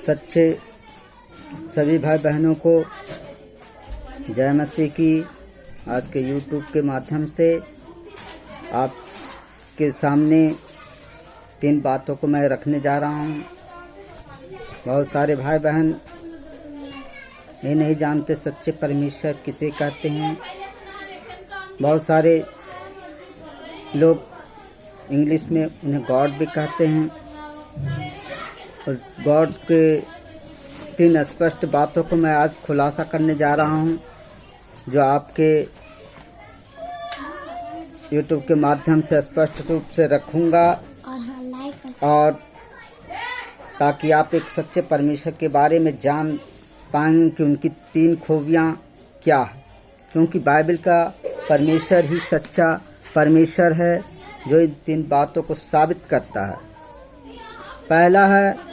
सच्चे सभी भाई बहनों को जय मसीह की। आज के YouTube के माध्यम से आपके सामने 3 बातों को मैं रखने जा रहा हूँ। बहुत सारे भाई बहन ये नहीं जानते सच्चे परमेश्वर किसे कहते हैं। बहुत सारे लोग इंग्लिश में उन्हें गॉड भी कहते हैं। उस गॉड के 3 स्पष्ट बातों को मैं आज खुलासा करने जा रहा हूं, जो आपके YouTube के माध्यम से स्पष्ट रूप से रखूंगा, और ताकि आप एक सच्चे परमेश्वर के बारे में जान पाएंगे कि उनकी 3 खूबियां क्या है। क्योंकि बाइबल का परमेश्वर ही सच्चा परमेश्वर है, जो इन 3 बातों को साबित करता है। पहला है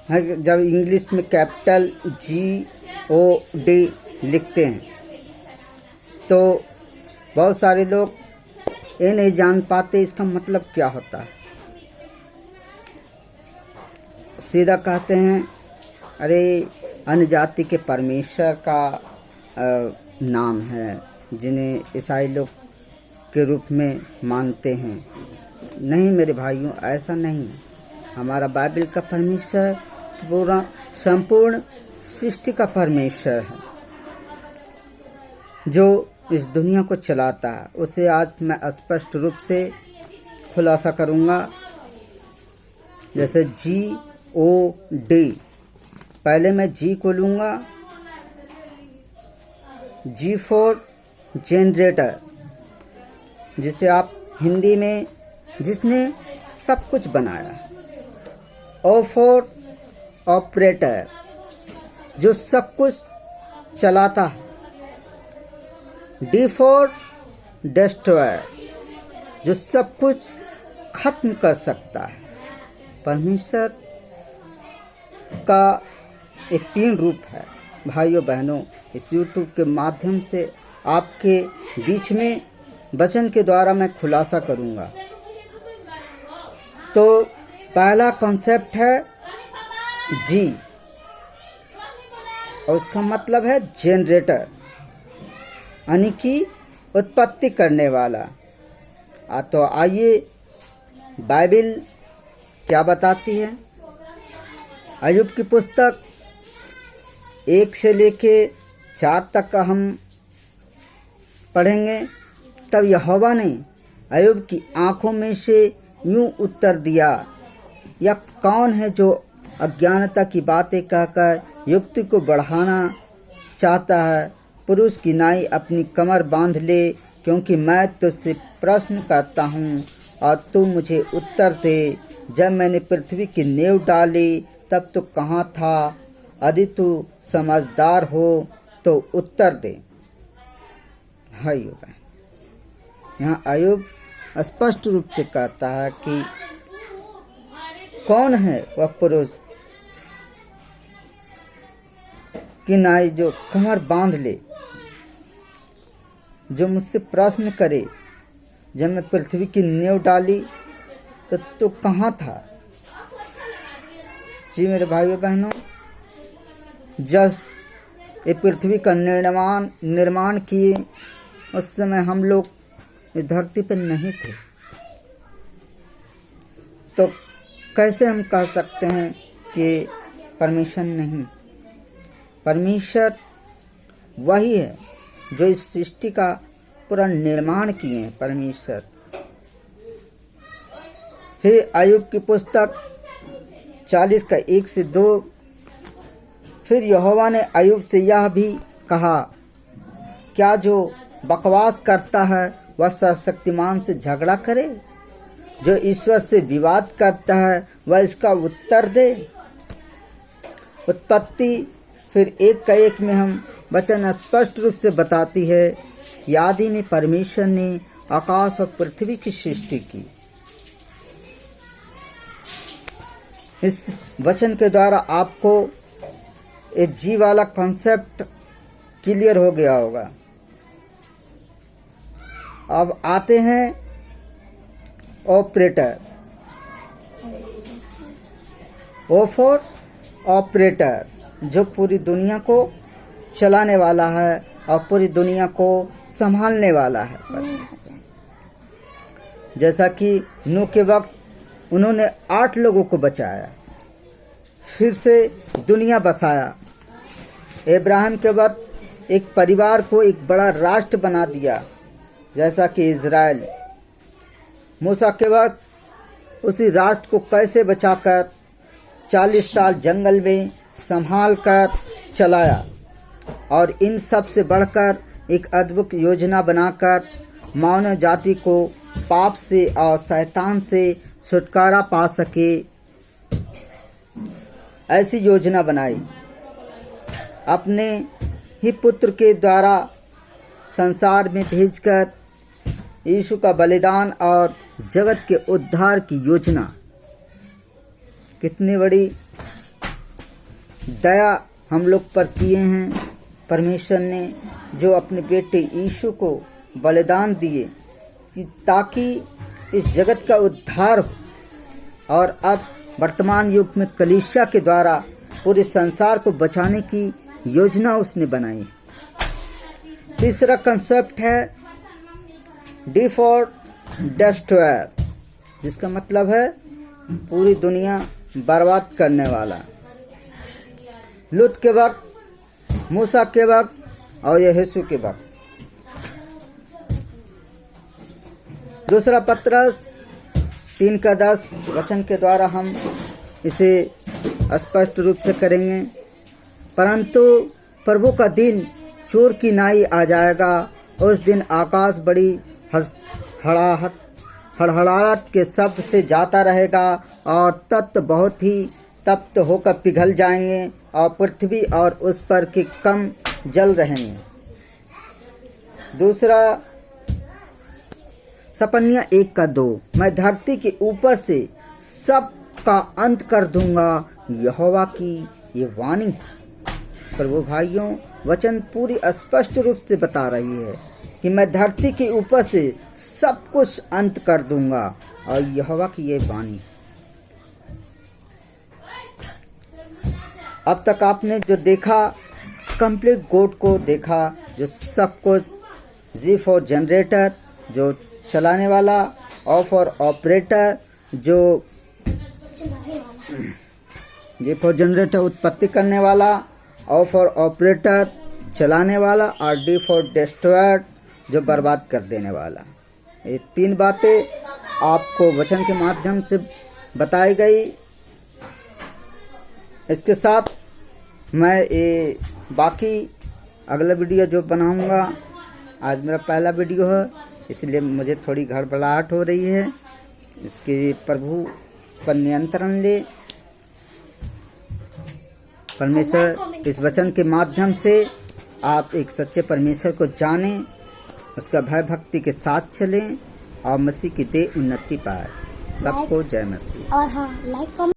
जब इंग्लिश में कैपिटल GOD लिखते हैं तो बहुत सारे लोग ये नहीं जान पाते इसका मतलब क्या होता है। सीधा कहते हैं अरे अन्य जाति के परमेश्वर का नाम है, जिन्हें ईसाई लोग के रूप में मानते हैं। नहीं मेरे भाइयों, ऐसा नहीं है। हमारा बाइबल का परमेश्वर पूरा संपूर्ण सृष्टि का परमेश्वर है, जो इस दुनिया को चलाता है। उसे आज मैं स्पष्ट रूप से खुलासा करूंगा। जैसे GOD, पहले मैं G को लूंगा, G फॉर जनरेटर, जिसे आप हिंदी में जिसने सब कुछ बनाया। O फॉर ऑपरेटर, जो सब कुछ चलाता है। D फॉर डिस्ट्रॉयर, जो सब कुछ खत्म कर सकता है। परमेश्वर का एक 3 रूप है। भाइयों बहनों, इस YouTube के माध्यम से आपके बीच में वचन के द्वारा मैं खुलासा करूंगा। तो पहला कॉन्सेप्ट है G, और उसका मतलब है जनरेटर, यानी कि उत्पत्ति करने वाला। तो आइए बाइबल क्या बताती है। अय्यूब की पुस्तक 1 से लेके 4 तक का हम पढ़ेंगे। तब यहोवा ने अय्यूब की आंखों में से यूं उत्तर दिया, यह कौन है जो अज्ञानता की बातें कहकर युक्ति को बढ़ाना चाहता है। पुरुष की नाई अपनी कमर बांध ले, क्योंकि मैं तुझसे प्रश्न करता हूँ और तू मुझे उत्तर दे। जब मैंने पृथ्वी की नींव डाली तब तू कहाँ था? यदि तू समझदार हो तो उत्तर दे। भाइयों, यहाँ अय्यूब स्पष्ट रूप से कहता है कि कौन है वह पुरुष कि नाई जो कमर बांध ले, जो मुझसे प्रश्न करे, जब मैं पृथ्वी की नींव डाली तो तू कहाँ था? जी मेरे भाइयों बहनों, जब ये पृथ्वी का निर्माण किए उस समय हम लोग इस धरती पर नहीं थे। तो कैसे हम कह सकते हैं कि परमेश्वर नहीं? परमेश्वर वही है जो इस सृष्टि का पूरा निर्माण किए हैं। परमेश्वर। फिर अय्यूब की पुस्तक 40 का 1 से 2, फिर यहोवा ने अय्यूब से यह भी कहा, क्या जो बकवास करता है वह सर्वशक्तिमान से झगड़ा करे? जो ईश्वर से विवाद करता है वह इसका उत्तर दे। उत्पत्ति फिर 1 का 1 में हम वचन स्पष्ट रूप से बताती है, आदि में परमेश्वर ने आकाश और पृथ्वी की सृष्टि की। इस वचन के द्वारा आपको एक जी वाला कॉन्सेप्ट क्लियर हो गया होगा। अब आते हैं ऑपरेटर। ओ फॉर ऑपरेटर, जो पूरी दुनिया को चलाने वाला है और पूरी दुनिया को संभालने वाला है। जैसा कि नूह के वक्त उन्होंने 8 लोगों को बचाया, फिर से दुनिया बसाया। इब्राहिम के वक्त एक परिवार को एक बड़ा राष्ट्र बना दिया, जैसा कि इजराइल। मूसा के वक्त उसी राष्ट्र को कैसे बचाकर 40 साल जंगल में संभाल कर चलाया, और इन सब से बढ़कर एक अद्भुत योजना बनाकर मानव जाति को पाप से और शैतान से छुटकारा पा सके, ऐसी योजना बनाई। अपने ही पुत्र के द्वारा संसार में भेजकर यीशु का बलिदान और जगत के उद्धार की योजना। कितनी बड़ी दया हम लोग पर किए हैं परमेश्वर ने, जो अपने बेटे यीशु को बलिदान दिए ताकि इस जगत का उद्धार हो। और अब वर्तमान युग में कलीसिया के द्वारा पूरे संसार को बचाने की योजना उसने बनाई। तीसरा कंसेप्ट है डी फॉर डिस्ट्रॉयर, जिसका मतलब है पूरी दुनिया बर्बाद करने वाला। लूत के वक्त, मूसा के वक्त और यीशु के वक्त। दूसरा पत्रस 3:10 वचन के द्वारा हम इसे स्पष्ट रूप से करेंगे। परंतु प्रभु का दिन चोर की नाई आ जाएगा। उस दिन आकाश बड़ी हड़हड़ाहट के शब्द से जाता रहेगा और तत्व बहुत ही तप्त होकर पिघल जाएंगे और पृथ्वी और उस पर के कम जल रहेंगे। दूसरा सपन्या 1:2, मैं धरती के ऊपर से सब का अंत कर दूंगा, यहोवा की ये वाणी। प्रभु भाइयों, वचन पूरी स्पष्ट रूप से बता रही है कि मैं धरती के ऊपर से सब कुछ अंत कर दूंगा, और यहोवा की ये वाणी। अब तक आपने जो देखा, कंप्लीट गोड को देखा, जो सब कुछ। जी फॉर जनरेटर, जो चलाने वाला। ओ फॉर ऑपरेटर, जो जी फॉर जनरेटर उत्पत्ति करने वाला, ओ फॉर ऑपरेटर चलाने वाला, और डी फॉर डिस्ट्रॉयर, जो बर्बाद कर देने वाला। ये 3 बातें आपको वचन के माध्यम से बताई गई। इसके साथ मैं ये बाकी अगला वीडियो जो बनाऊंगा, आज मेरा पहला वीडियो है, इसलिए मुझे थोड़ी गड़बड़ाहट हो रही है। इसके प्रभु इस पर नियंत्रण ले। परमेश्वर इस वचन के माध्यम से आप एक सच्चे परमेश्वर को जानें, उसका भय भक्ति के साथ चलें और मसीह की देह उन्नति पाए। सबको जय मसीह। और हाँ, लाइक